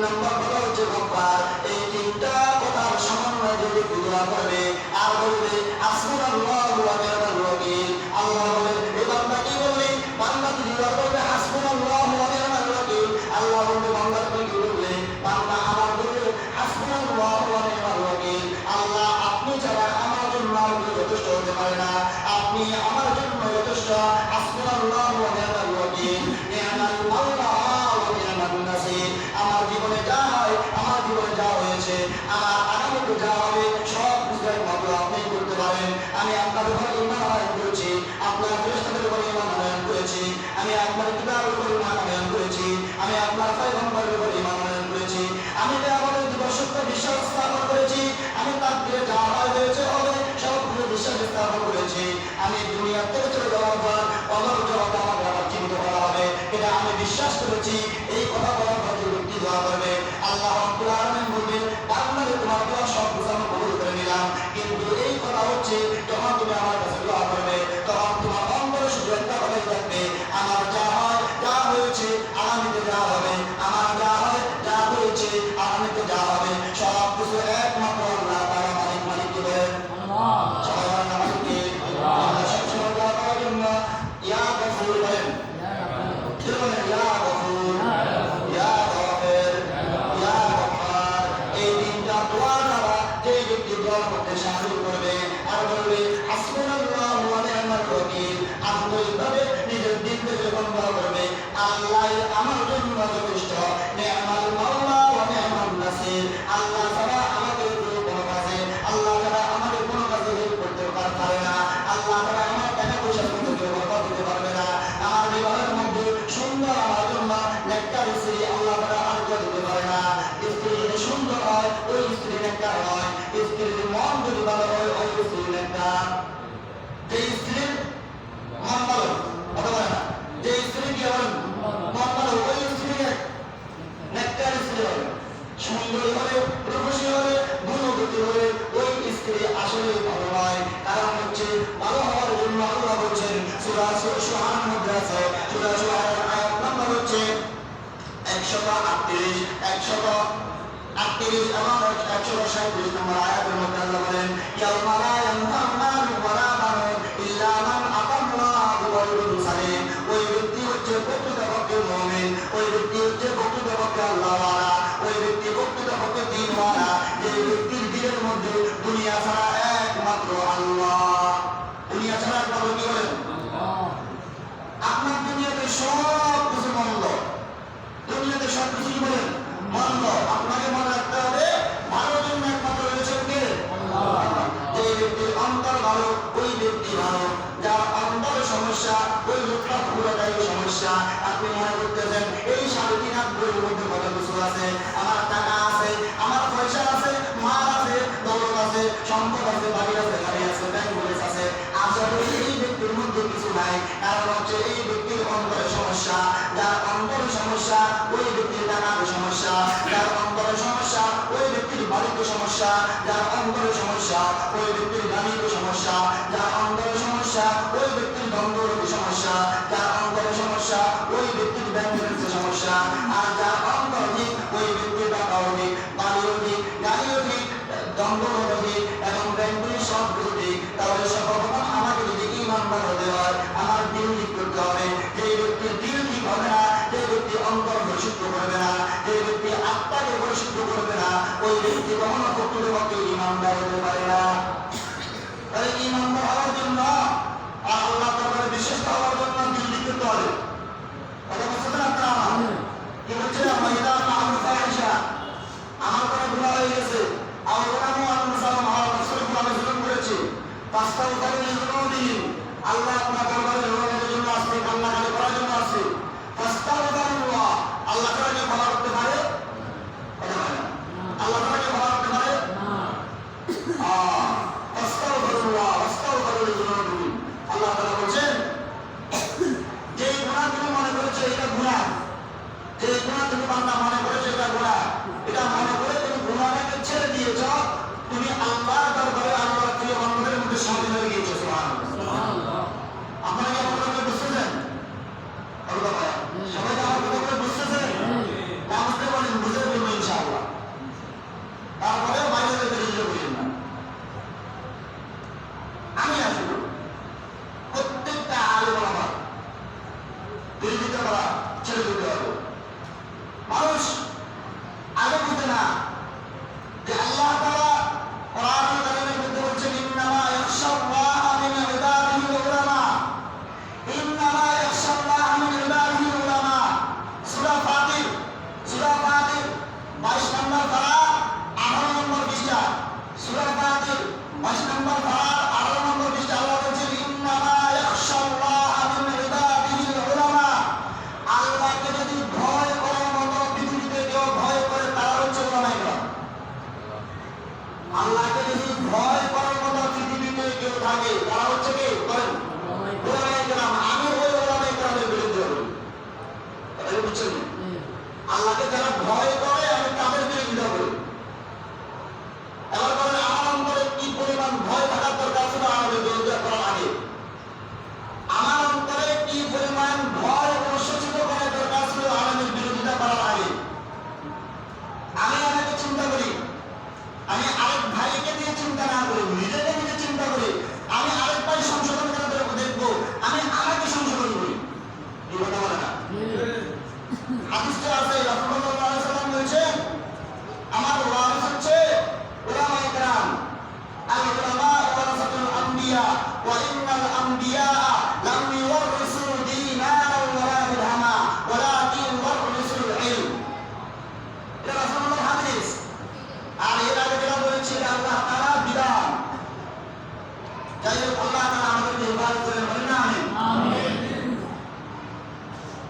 নম্বর কথা হচ্ছে গফফার। এই তিনটা কথার সমন্বয় যদি দোয়া করবে আর বলবে হাসবুনাল্লাহু ওয়া নি'মাল ওয়াকিল। আল্লাহ বলেন এই বান্দা কি বলবে? বান্দা যদি দোয়া করবে হাসবুনাল্লাহু ওয়া নি'মাল ওয়াকিল, আল্লাহ বলবে বান্দা তুমি কি বলবে? বান্দা আমার বলবে হাসবুনাল্লাহু ওয়া নি'মাল ওয়াকিল। আল্লাহ আপনি ছাড়া আমার জন্য আর কেউ যথেষ্ট হতে পারে না, আপনি আমার জন্য যথেষ্ট। হাসবুনাল্লাহু ওয়া নি'মাল ওয়াকিল, নি'মাল মাওলা ওয়া নি'মান নাসির। আমার জীবনে যা হয়, আমার জীবনে যা হয়েছে, আমার আগামীতে যা হবে, সব কিছু একমাত্র আপনি করতে পারেন। আমি আপনার উপর ঈমান আনয়ন করেছি, আপনার ফেরেশতাদের উপর ঈমান আনয়ন করেছি, আমি আপনার কিতাবের উপর ঈমান আনয়ন করেছি, আমি আপনার পয়গম্বরের উপর ঈমান আনয়ন করেছি, আমি কিয়ামতের দিবস সত্য বিশ্বাস স্থাপন করেছি, আমি তাকদীরে যা হয়েছে হবে সব কিছু বিশ্বাস স্থাপন করেছি। আমি দুনিয়া থেকে চলে যাওয়ার পর অমর জগতে আমাকে আবার জীবিত করা হবে, এটা আমি বিশ্বাস করেছি। এই কথা বলার পর যে ব্যক্তি দোয়া করবে, আল্লাহ রাব্বুল আলামিন বলবেন বান্দারে তোমার দোয়া সব কিছু আমি কবুল করে নিলাম। কিন্তু এই কথা হচ্ছে যখন তুমি আমার কাছে দোয়া করবে, তখন তোমার অন্তরে শুধু একটা কথাই থাকবে, আমার যা হয় যা হয়েছে আগামীতে যা হবে, আমার যা হয় যা হয়েছে আগামীতে যা হবে, সব কিছু একমাত্র আল্লাহ তাআলা মালিক দিবেন। সবাই বলেন মালিক কে? আল্লাহ সবসময় দোয়া করার জন্য ইয়া গফুর বলেন, কি বলেন? ইয়া গফুর, ইয়া গাফির, ইয়া গফফার। এই তিনটা দোয়া দ্বারা যে ব্যক্তি দোয়ার মধ্যে সাহায্য করবে আর বলবে হাসবুনাল্লাহু ওয়া নি'মাল ওয়াকিল, আন্তরিকভাবে নিজের দিল থেকে যখন দোয়া করবে আল্লাহ আমার জন্য যথেষ্ট, নি'মাল মাওলা ওয়া নি'মান নাসির। আল্লাহ ছাড়া আমাদের কোনো কাজে, আল্লাহ ছাড়া আমাদের কোনো কাজে হেল্প করতে পারে না, আল্লাহ ছাড়া আমার টাকা পয়সা কোনো কেউ বরকত দিতে পারবে না, আমার বিবাহের মধ্যে সুন্দর আমার জন্য নেককার স্ত্রী আল্লাহ ছাড়া আর কেউ দিতে পারে না। স্ত্রী যদি সুন্দর হয় ওই স্ত্রী নেককার হয়, স্ত্রীর মন যদি ভালো হয় ওই স্ত্রী নেককার। যে স্ত্রীর মন ভালো কথা বলে না, যে স্ত্রী কি হয় মন ভালো ওই স্ত্রী নেককার স্ত্রী হবে। সুন্দরী হলে, রূপসী হলে, গুণবতী হলে ওই স্ত্রী আসলে ভালো হয়। কারণ হচ্ছে ভালো হওয়ার জন্য আল্লাহ বলছেন সূরা শুআরার মধ্যে আছে, সূরা শুআরার আয়াত নাম্বার হচ্ছে 138 এবং 137 নম্বর আয়াতের মধ্যে আল্লাহ বলেন ইয়াউমা লা ইয়ানফা'ু মালুন ওয়ালা বানুন ইল্লা মান আতাল্লাহু বিকলবিন সালিম। ওই ব্যক্তি হচ্ছে প্রকৃতপক্ষে মুমিন, ওই ব্যক্তি হচ্ছে প্রকৃতপক্ষে আল্লাহওয়ালা, ওই ব্যক্তি প্রকৃতপক্ষে দ্বীনওয়ালা, যে ব্যক্তির দিলের মধ্যে দুনিয়া ছাড়া একমাত্র আল্লাহ। দুনিয়া ছাড়া একমাত্র কি বলেন? আপনার দুনিয়াতে সব কিছু মন্দ, দুনিয়াতে সব কিছু কি বলেন? মন্দ। আপনাকে মনে রাখতে হবে ভালো জন্য একমাত্র রয়েছে কে? আল্লাহ। যে ব্যক্তির অন্তর ভালো ওই ব্যক্তি ভালো, যার অন্তরে সমস্যা ওই লোকটা পুরোটাই সমস্যা। আপনি মনে করতেছেন এই 3.5 লাখ বইয়ের মধ্যে কত কিছু আছে, আমার টাকা আছে, আমার পয়সা আছে, মাল আছে, দৌলত আছে, সম্পদ আছে, বাড়ি আছে, গাড়ি আছে, ব্যাংক ব্যালেন্স আছে। আসলে এই ব্যক্তির মধ্যে কিছু নাই, কারণ হচ্ছে এই ব্যক্তির অন্তরে সমস্যা। যার অন্তরে সমস্যা ওই ব্যক্তির টাকার সমস্যা, যার অন্তরে সমস্যা ওই ব্যক্তির বাড়িতে সমস্যা, যার অন্তরে সমস্যা ওই ব্যক্তির গাড়িতে সমস্যা, যার অন্তরে সমস্যা ওই ব্যক্তির দ্বন্দ্বরোগী সমস্যা, যার অন্তরে সমস্যা ওই ব্যক্তির ব্যাংক ব্যালেন্সের সমস্যা, আর যার অন্তর ঠিক ওই ব্যক্তির টাকাও ঠিক, বাড়িও ঠিক, গাড়িও ঠিক, দ্বন্দ্বরোগী এবং ব্যাংকগুলি সব কিছু ঠিক। তাহলে সর্বপ্রথম আমাকে যদি ঈমানদার হতে হয় আমার দিল ঠিক করতে হবে। যে ব্যক্তির দিল ঠিক হবে না, যে ব্যক্তি অন্তর পরিশুদ্ধ করবে না, যে ব্যক্তি আত্মাকে পরিশুদ্ধ করবে না, ওই ব্যক্তি কখনো প্রকৃতপক্ষে ঈমানদার হতে পারে না। তাহলে ঈমানদার হওয়ার জন্য আর আল্লাহ তাআলার বিশ্বস্ত হওয়ার জন্য দিল ঠিক করতে হবে। কথা বুঝছেন আপনারা? কি বলছে? মাইদা মাহমুদ ফাহিশা, আমার কোনো গুনাহ হয়ে গেছে, আল্লাহু আল্লাহ মহান রাসূল আমি জুলুম করেছি, পাঁচটা উপায় দিন আল্লাহ আপনার দরবারে রহমতের জন্য আসছে, কান্নাকাটি করার জন্য আসছে। ফাস্তাগফিরুল্লাহ, আল্লাহ তাআলাকে ক্ষমা করতে পারে? আল্লাহ তাআলাকে ক্ষমা করতে পারে না। ফাস্তাগফিরুল্লাহ ওয়াস্তাগফিরু লিযুনুবিকুম। আল্লাহ তাআলা বলেন যে গুনাহ তুমি মনে করেছো এটা গুনাহ, যে গুনাহ তুমি বান্দা মনে করেছো এটা গুনাহ, এটা মনে করে তুমি গুনাহটাকে ছেড়ে দিয়েছো, তুমি আল্লাহর দরবারে আল্লাহর প্রিয় বান্দাদের মধ্যে শামিল হয়ে গিয়েছো। সুবহানাল্লাহ। আপনারা কি আমার কথা বুঝতেছেন? সবাই আমার কথা বুঝতেছেন? বুঝতে পারেন, বুঝে বলবেন আল্লাহকে যারা ভয় করে আমি তাদের বিরোধিতা করি। এবার বলেন আমার অন্তরে কি পরিমাণ ভয় থাকার দরকার ছিল আমাদের বিরোধিতা করার আগে? আমার অন্তরে কি পরিমাণ ভয় অনুশোচিত করার দরকার ছিল আমাদের বিরোধিতা করার আগে? আমি আমাকে চিন্তা করি, আমি আরেক ভাইকে নিয়ে চিন্তা না করি, নিজেকে নিজে চিন্তা করি, আমি আরেক ভাই সংশোধন করে দেখবো, আমি আমাকে সংশোধন করি। কি কথা বলে না? হাদিসে আছে রাসূলুল্লাহ সাল্লাল্লাহু আলাইহি ওয়াসাল্লাম বলেছেন আমার ওয়ারিস হচ্ছে উলামায়ে কেরাম, আল উলামা ওয়ারাসাতুল আমবিয়া ওয়া ইন্নাল আমবিয়া লাম ইওয়ারিসু দীনারান ওয়ালা দিরহামা ওয়ালাকিন ওয়ারিসুল ইলম। এটা রাসূলুল্লাহর হাদিস। আর এর আগে যেটা বলেছি আল্লাহ তাআলা বিধান। যাই হোক আল্লাহ তাআলা আমাদেরকে হেফাজত করেন, বলেন না আমিন।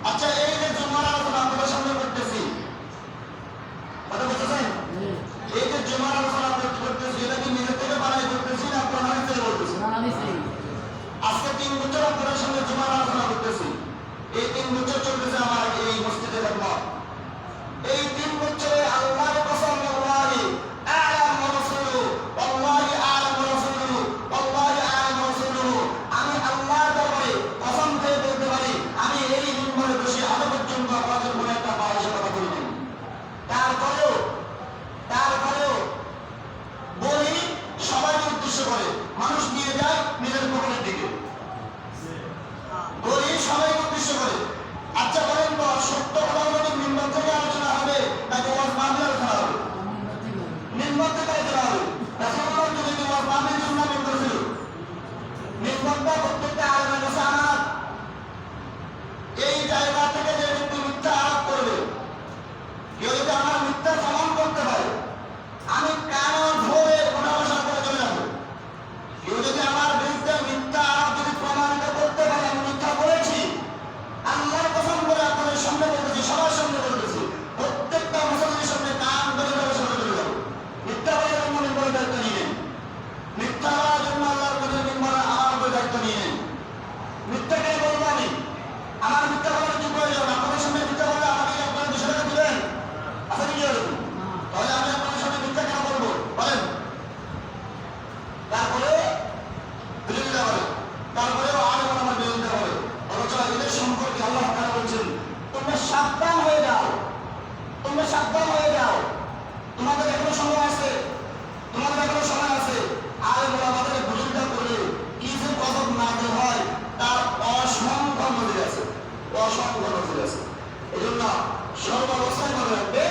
আচ্ছা, এই যে জুমার আলোচনা আপনাদের সামনে করতেছি, কথা বলতেছেন, এই যে জুমার আলোচনা করতেছি এটা কি নিজের থেকে বানাই করতেছি না আপনার হাদিস থেকে বলতেছি? আজকে 3 বছর আপনাদের সামনে জুমার আলোচনা করতেছি। এই 3 বছর চলতেছে আমার এই মসজিদে খেদমত। এই 3 বছরে আল্লাহর কসম, আল্লাহি আ'লাম ওয়া রাসূলুহু, আল্লাহি আ'লাম ওয়া রাসূলুহু, আল্লাহি আ'লাম ওয়া রাসূলুহু, আমি আল্লাহর দরবারে কসম করে বলতে পারি আমি এই মিম্বরে বসে আজ পর্যন্ত আপনাদের মনে একটা ফাহিশা কথা বলিনি। তারপরেও বলি সবাইকে উদ্দেশ্য করে, মানুষ নিয়ে যায় নিজের পকেটের দিকে, বলি সবাইকে উদ্দেশ্য করে। আচ্ছা বলেন তো, সত্য কথা বলে মিম্বর থেকে আলোচনা হবে নাকি ওয়াজ মাহফিলে আলোচনা হবে? মিম্বর থেকে আলোচনা হবে। রাসূলুল্লাহ যদি ওয়াজ মাহফিলের জন্য মিম্বর ছিল, মিম্বরটা প্রত্যেকটা আলেমের কাছে আমানত। এই জায়গা থেকে যে ব্যক্তি মিথ্যা আরোপ করবে, কেউ যদি আমার মিথ্যা প্রমাণ করতে পারে, আমি কেন ধরে পুনরাবসা করে চলে যাবো? কেউ যদি আমার বিরুদ্ধে মিথ্যা আরোপ যদি প্রমাণিত করতে পারে আমি মিথ্যা বলেছি, আল্লাহর কসম করে আপনাদের সামনে বলতেছি, সবার সামনে বলতেছি, প্রত্যেকটা মুসলমানের সামনে কান ধরে সামনে চলে যাবো। মিথ্যা বলার জন্য মিম্বরের দায়িত্ব নিয়ে নেন, মিথ্যা বলার জন্য আল্লাহর নবীর মিম্বরে আমার উপরে দায়িত্ব নিয়ে নেন। মিথ্যা কে বলবো আমি? আমার মিথ্যা বলার কি প্রয়োজন? আপনাদের সামনে মিথ্যা বললে আমাকে আপনারা 200 টাকা দিবেন? আচ্ছা কি হবে? তাহলে আমি আপনাদের সামনে মিথ্যা কেন বলবো বলেন? তারপরে বিরোধিতা করে, তারপরেও আরো আমার বিরোধিতা করে। অথচ এদের সম্পর্কে আল্লাহ তাআলা বলছেন তোমরা সাবধান হয়ে যাও, তোমরা সাবধান হয়ে যাও, তোমাদের এখনো সময় আছে, তোমাদের এখনো সময় আছে। আর আমাদের বিরোধিতা করলে কি যে গজব নাযিল হয় তার অসংখ্য নজির আছে, অসংখ্য নজির আছে। এই জন্য সর্বাবস্থায় মনে রাখবে,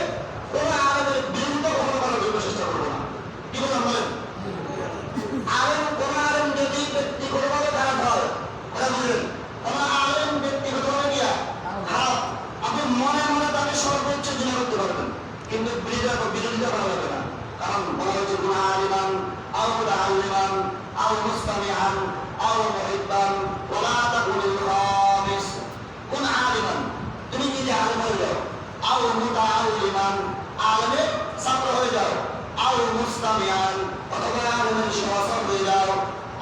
কোন আলেমের বিরোধিতা কখনো করার জন্য চেষ্টা করবো না। কি বলেন বলেন? আলেম, কোন আলেম যদি ব্যক্তিগতভাবে খারাপ হয়, কথা বুঝলেন, কোন আলেম ব্যক্তিগতভাবে গিয়া খারাপ, আপনি মনে মনে তাকে সর্বোচ্চ জিনা করতে পারবেন, কিন্তু বিরোধিতা করা যাবে না। কারণ বলা হয়েছে কোন আলিমান আও মুতাআল্লিমান আও মুস্তামিআন আও মুহিব্বান ওয়ালা তাকুনিল খামিস। কোন আলিমান, তুমি নিজে আলেম হয়ে যাও, আও মুতাআল্লিমান আলেমের ছাত্র হয়ে যাও, আও মুস্তামিআন অথবা আলেমের সহচর হয়ে যাও,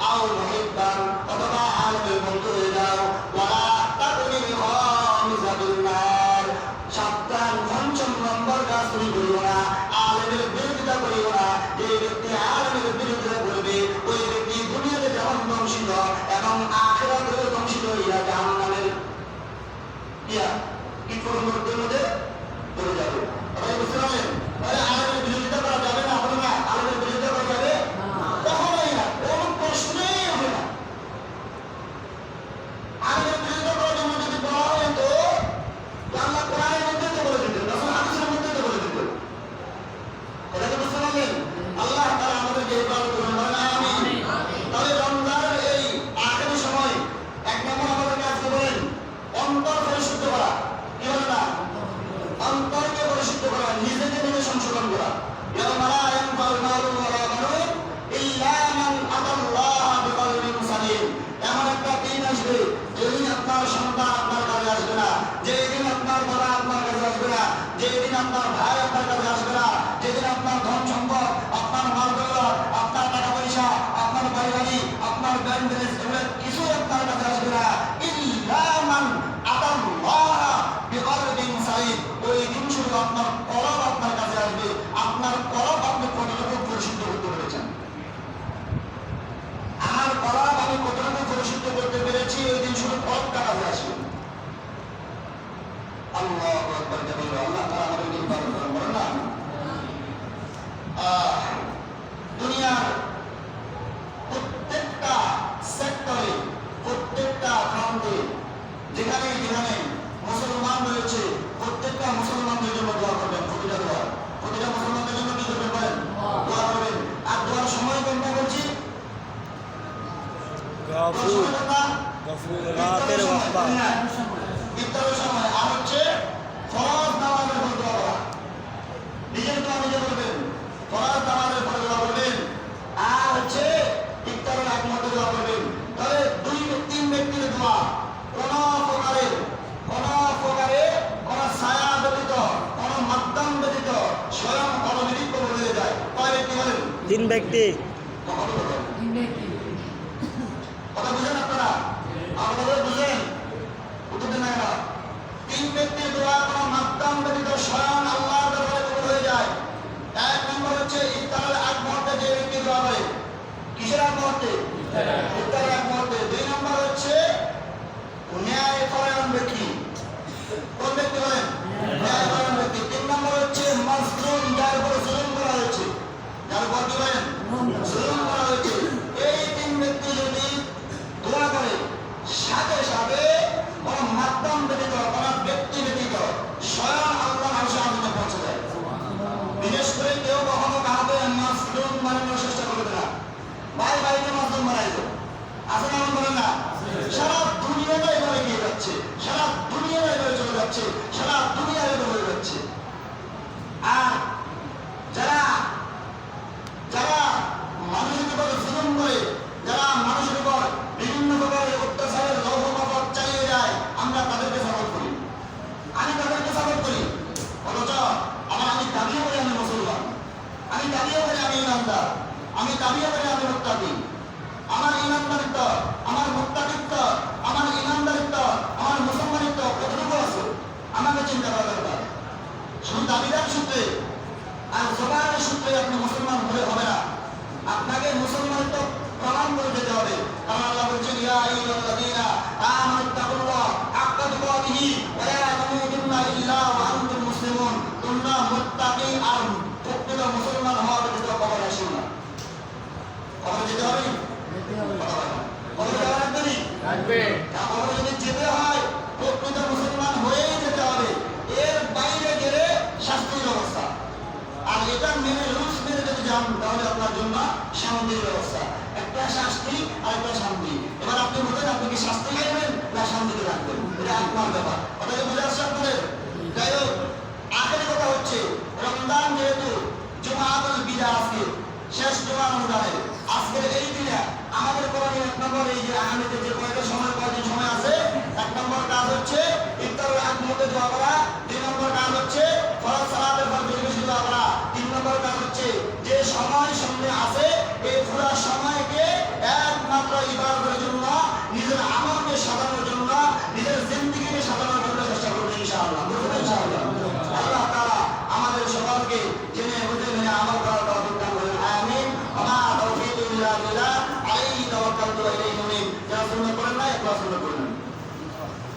আও মুহিব্বান অথবা আলেমের বন্ধু হয়ে যাও, ওয়ালা তাকুনিল খামিসাতুন নার। সাবধান, ৫ম নম্বর কাজ তুমি করিও না, আলেমের বিরোধিতা করিও না। যে ব্যক্তি আলেমের বিরোধিতা করবে ওই ব্যক্তি দুনিয়াতে যেমন ধ্বংসিত এবং আখিরাতেও ধ্বংসিত হইয়া জাহান্নামের কীটপতঙ্গের মধ্যে চলে যাবে। আপনারা বুঝতে পারলেন? তাহলে আলেমের বিরোধিতা করা যাবে না, হবে না? আলেমের বিরোধিতা করা যাবে কখনোই না, কোনো প্রশ্নই হবে না। আলেমের বিরোধিতা করার জন্য যদি বলা হয় তো আল্লাহ কোরআনের মধ্যে তো বলে দিতেন, রাসূল হাদিসের মধ্যে তো বলে দিতেন। এটা কি বুঝতে পারলেন? আল্লাহ তাআলা আমাদেরকে হেফাজত করুন, বলেন আমিন। তাহলে রমজানের এই আখেরি সময় 1 নম্বর আমাদের কাজকে বলেন অন্তর পরিশুদ্ধ করা। কি বলে না? অন্তরকে পরিশুদ্ধ করা, নিজেকে নিজে সংশোধন করা। ইয়াউমা লা ইয়ানফাউ মালুন ওয়ালা বানুন ইল্লা মান আতাল্লাহ বিকলবিন সালিম। এমন একটা দিন আসবে যেদিন আপনার সন্তান আপনার কাছে আসবে না, যেদিন আপনার বাবা আপনার কাছে আসবে না, যেদিন আপনার ভাই আপনার কাছে আসবে না, যেদিন আপনার ধন সম্পদ, আপনার মাল দৌলত, আপনার টাকা পয়সা, আপনার বাড়ি গাড়ি, আপনার ব্যাংক ব্যালেন্স কিছু আপনার কাছে আসবে না। ইল্লা মান আতাল্লাহ বিকলবিন সালিম। ওই দিন তিন ব্যক্তি কথা বুঝেন আপনারা? আপনাদের বুঝেন? উত্তর দেন না কেন? তিন ব্যক্তির দোয়া কোনো মাধ্যম ব্যতীত স্বয়ং আল্লাহর দরবারে কবুল হয়ে যায়। এক নম্বর হচ্ছে ইফতারের আগ মুহূর্তে যে ব্যক্তি দোয়া করে। কিসের আগ মুহূর্তে? ইফতারের আগ মুহূর্তে। দুই নম্বর হচ্ছে ন্যায় পরায়ণ ব্যক্তি। কোন ব্যক্তি বলেন? ন্যায় পরায়ণ ব্যক্তি। তিন নম্বর হচ্ছে মাজলুম, যার উপর জুলুম করা হয়েছে। যার উপর কি বলেন? জুলুম করা হয়েছে। এই তিন ব্যক্তি যদি দোয়া করে, সাথে সাথে কোনো মাধ্যম ব্যতীত, কোনো ব্যক্তি ব্যতীত স্বয়ং আল্লাহ আরশে আজিমে পৌঁছে যায়। বিশেষ করে কেউ কখনো কাউকে মাজলুম বানানোর চেষ্টা করবে না। ভাই ভাইকে মাজলুম বানাইল, আছে না? এমন বলেন না? সারা দুনিয়াটা এভাবে গিয়ে যাচ্ছে, সারা দুনিয়াটা এভাবে চলে যাচ্ছে, সারা দুনিয়া এভাবে হয়ে যাচ্ছে। আর যারা যারা মানুষের উপর জুলুম করে, যারা মানুষের উপর বিভিন্ন প্রকারের অত্যাচারের লৌহমাপদ চালিয়ে যায়, আমরা তাদেরকে সাপোর্ট করি। আমি তাদেরকে সাপোর্ট করি। অথচ আমি দাবিও করি আমি মুসলমান, আমি দাবিও করি আমি ইমানদার, আমি দাবিও করি আমি মুত্তাকি। আমার ইমানদারিত্ব, আমার মুত্তাকিত্ব, আমার ইমানদারিত্ব, আমার মুসলমানিত্ব কতটুকু আছে আমাকে চিন্তা করা দরকার। শুধু দাবিদার সূত্রে আর জবানের সূত্রে আপনি মুসলমান হলে হবে না। আপনাকে মুসলমানিত্ব প্রমাণ করে যেতে হবে। কারণ আল্লাহ বলছেন ইয়া আইয়ুহাল্লাযীনা আমানুত্তাকুল্লাহ হাক্কা তুকাতিহি ওয়া লা তামুতুন্না ইল্লা ওয়া আনতুম মুসলিমুন। তোমরা মুত্তাকি আর প্রকৃত মুসলমান হওয়া ব্যতীত কবরে আসো না। কবরে যেতে হবে? কবরে যাওয়া লাগবে? কবরে যদি যেতে হয় প্রকৃত মুসলমান হয়েই যেতে হবে। এর বাইরে গেলে শাস্তির ব্যবস্থা। আর এটা মেনে রুলস মেনে যদি যান তাহলে আপনার জন্য শান্তির ব্যবস্থা। একটা শাস্তি আর একটা শান্তি। এবার আপনি বলেন আপনি কি শাস্তি চাইবেন না শান্তিতে রাখবেন, এটা আপনার ব্যাপার। কথাকে বুঝে আসছে আপনাদের? যাই হোক, আখেরি কথা হচ্ছে রমজান যেহেতু জুমাতুল বিদা আজকে শেষ জুমা রমজানের, আজকের এই দিনে আমাদের করণীয় এক নম্বর এই যে আগামীতে যে কয়েকটা সময় কয়েকদিন সময় আছে, এক নম্বর কাজ হচ্ছে ইফতারের আগ মুহূর্তে দোয়া করা। দুই নম্বর কাজ হচ্ছে ফরজ সালাতের পর বেশি বেশি দোয়া করা। তিন নম্বর কাজ হচ্ছে যে সময় সামনে আছে এই পুরো সময়কে একমাত্র ইবাদতের জন্য, নিজের আমলকে সাজানোর জন্য, নিজের জিন্দেগিকে সাজানোর জন্য চেষ্টা করবে ইনশাআল্লাহ। বুঝবেন ইনশাআল্লাহ? আল্লাহ তাআলা আমাদের সকলকে জেনে বুঝে মেনে আমল করার তৌফিক দান করেন। আমিন। ওয়া মা তাওফীকি ইল্লা বিল্লাহ, আলাইহি তাওয়াক্কালতু ওয়া ইলাইহি উনীব। যারা সুন্নাত করেন না, ইখলাস করেন।